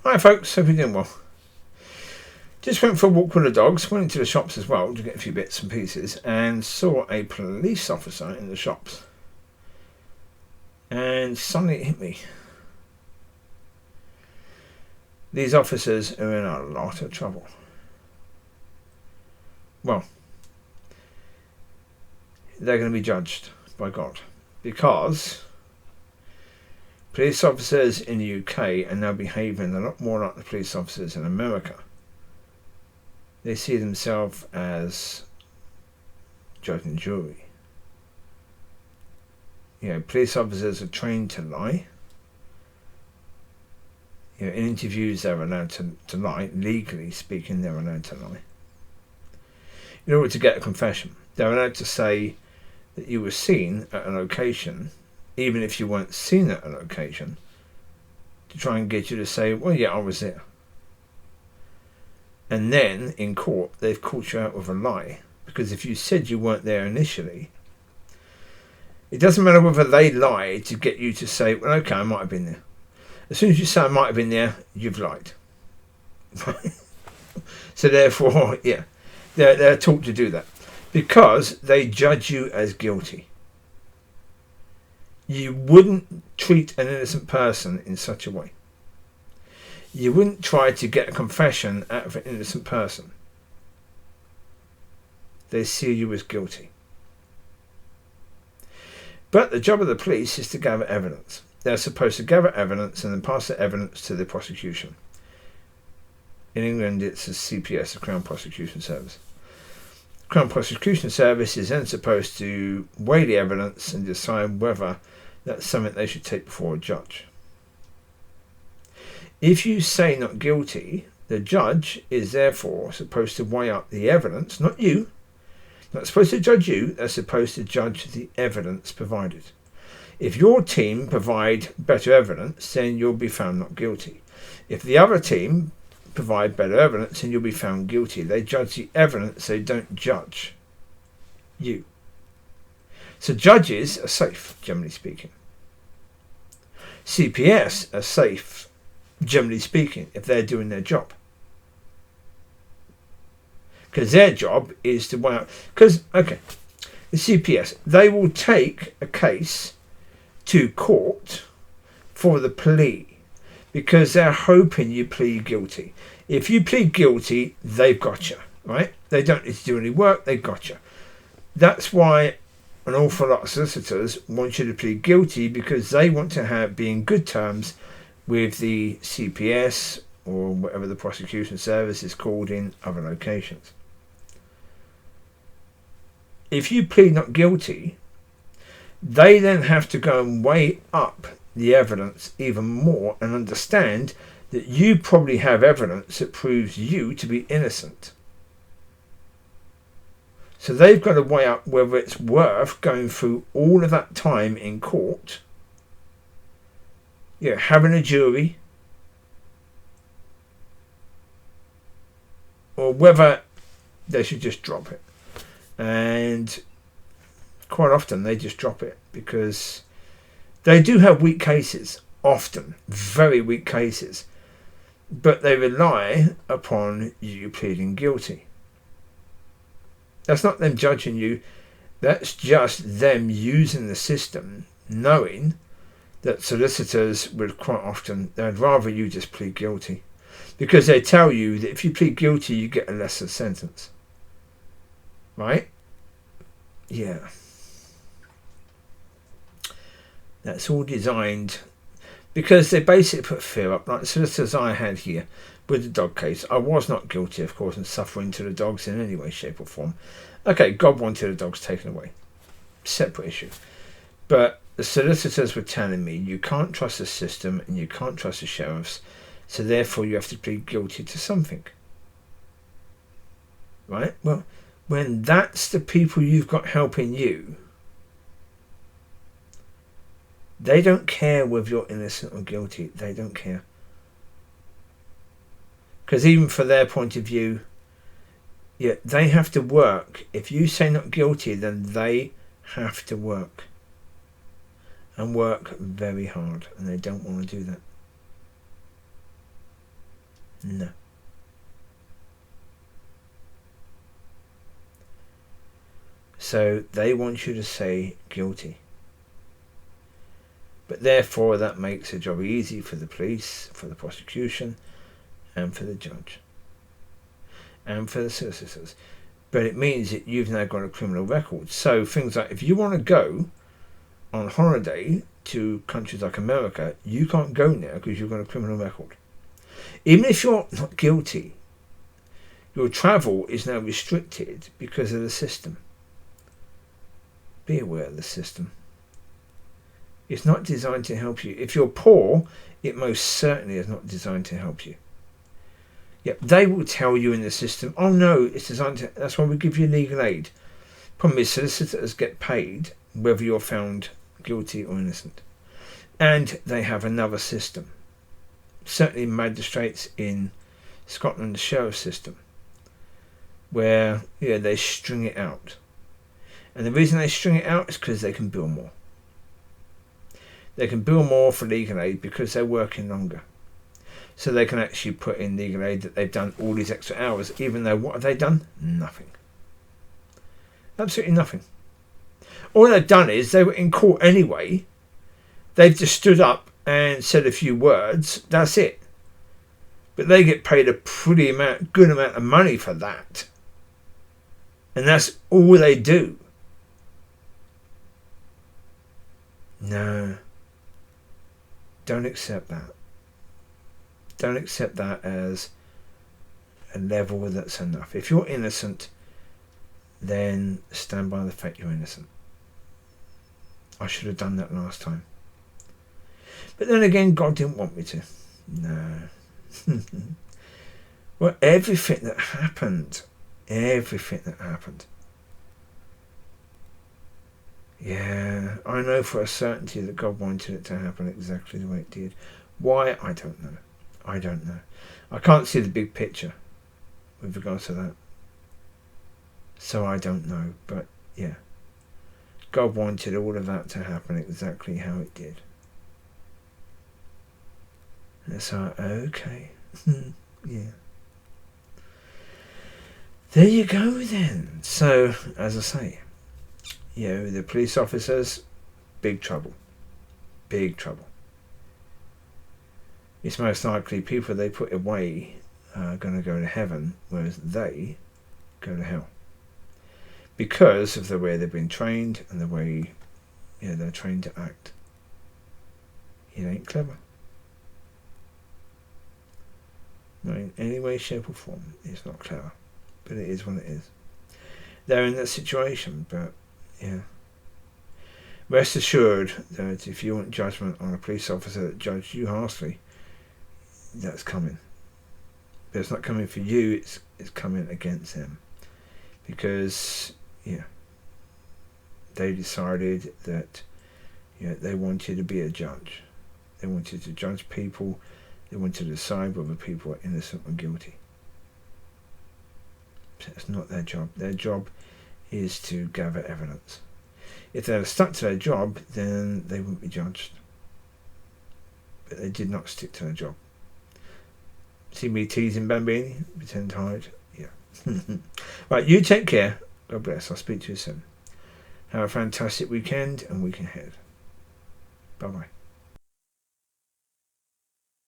Hi folks, hope you're doing well. Just went for a walk with the dogs, went into the shops as well to get a few bits and pieces, and saw a police officer in the shops. And suddenly it hit me. These officers are in a lot of trouble. Well, they're going to be judged by God, because police officers in the UK are now behaving a lot more like the police officers in America. They see themselves as judge and jury. You know, police officers are trained to lie. You know, in interviews they're allowed to lie. Legally speaking, they're allowed to lie. In order to get a confession, they're allowed to say that you were seen at a location, even if you weren't seen at a location, to try and get you to say, well, yeah, I was there. And then, in court, they've caught you out with a lie. Because if you said you weren't there initially, it doesn't matter whether they lie to get you to say, well, okay, I might have been there. As soon as you say I might have been there, you've lied. So therefore, yeah, they're taught to do that. Because they judge you as guilty. You wouldn't treat an innocent person in such a way. You wouldn't try to get a confession out of an innocent person. They see you as guilty. But the job of the police is to gather evidence. They're supposed to gather evidence and then pass the evidence to the prosecution. In England, it's a CPS, the Crown Prosecution Service. Crown Prosecution Service is then supposed to weigh the evidence and decide whether that's something they should take before a judge. If you say not guilty, the judge is therefore supposed to weigh up the evidence, not you. Not supposed to judge you, they're supposed to judge the evidence provided. If your team provide better evidence, then you'll be found not guilty. If the other team provide better evidence, then you'll be found guilty. They judge the evidence, they don't judge you. So judges are safe, generally speaking. CPS are safe, generally speaking, if they're doing their job. Because their job is to weigh out. Because, okay, the CPS, they will take a case to court for the plea. Because they're hoping you plead guilty. If you plead guilty, they've got you, right? They don't need to do any work, they've got you. That's why an awful lot of solicitors want you to plead guilty, because they want to be in good terms with the CPS or whatever the prosecution service is called in other locations. If you plead not guilty, they then have to go and weigh up the evidence even more and understand that you probably have evidence that proves you to be innocent. So they've got to weigh up whether it's worth going through all of that time in court, you know, having a jury, or whether they should just drop it. And quite often they just drop it, because they do have weak cases, often very weak cases, but they rely upon you pleading guilty. That's not them judging you, that's just them using the system, knowing that solicitors would quite often, they'd rather you just plead guilty, because they tell you that if you plead guilty you get a lesser sentence, right? Yeah, that's all designed because they basically put fear up. Like the solicitors I had here with the dog case, I was not guilty, of course, and suffering to the dogs in any way, shape or form. Okay, God wanted the dogs taken away, separate issue, but the solicitors were telling me you can't trust the system and you can't trust the sheriffs, so therefore you have to plead guilty to something. Right? Well, when that's the people you've got helping you, they don't care whether you're innocent or guilty. They don't care. Because even for their point of view, yeah, they have to work. If you say not guilty, then they have to work. And work very hard. And they don't want to do that. No. So they want you to say guilty. But therefore that makes the job easy for the police, for the prosecution, and for the judge. And for the solicitors. But it means that you've now got a criminal record. So things like, if you want to go on holiday to countries like America, you can't go now because you've got a criminal record. Even if you're not guilty, your travel is now restricted because of the system. Be aware of the system. It's not designed to help you. If you're poor, it most certainly is not designed to help you. Yep, they will tell you in the system, oh no, it's designed to, that's why we give you legal aid. Problem is, solicitors get paid whether you're found guilty or innocent. And they have another system. Certainly magistrates in Scotland, the sheriff system, where they string it out. And the reason they string it out is because they can bill more. They can bill more for legal aid because they're working longer. So they can actually put in legal aid that they've done all these extra hours, even though what have they done? Nothing. Absolutely nothing. All they've done is they were in court anyway. They've just stood up and said a few words. That's it. But they get paid a pretty good amount of money for that. And that's all they do. No. Don't accept that. Don't accept that as a level that's enough. If you're innocent, then stand by the fact you're innocent. I should have done that last time. But then again, God didn't want me to. No. Well, everything that happened. Yeah, I know for a certainty that God wanted it to happen exactly the way it did. Why? I don't know. I can't see the big picture with regards to that. So I don't know. But yeah, God wanted all of that to happen exactly how it did. And so, okay. Yeah. There you go then. So, as I say, the police officers, big trouble. Big trouble. It's most likely people they put away are going to go to heaven, whereas they go to hell. Because of the way they've been trained and the way they're trained to act. It ain't clever. Not in any way, shape or form. It's not clever. But it is what it is. They're in that situation, but yeah. Rest assured that if you want judgment on a police officer that judged you harshly, that's coming. But it's not coming for you, it's coming against them. Because, they decided that they wanted to be a judge. They wanted to judge people. They wanted to decide whether people are innocent or guilty. So it's not their job. Their job is to gather evidence. If they had stuck to their job, then they wouldn't be judged. But they did not stick to their job. See me teasing Bambini? Pretend to hide? Yeah. Right, you take care. God bless. I'll speak to you soon. Have a fantastic weekend and week ahead. Bye-bye.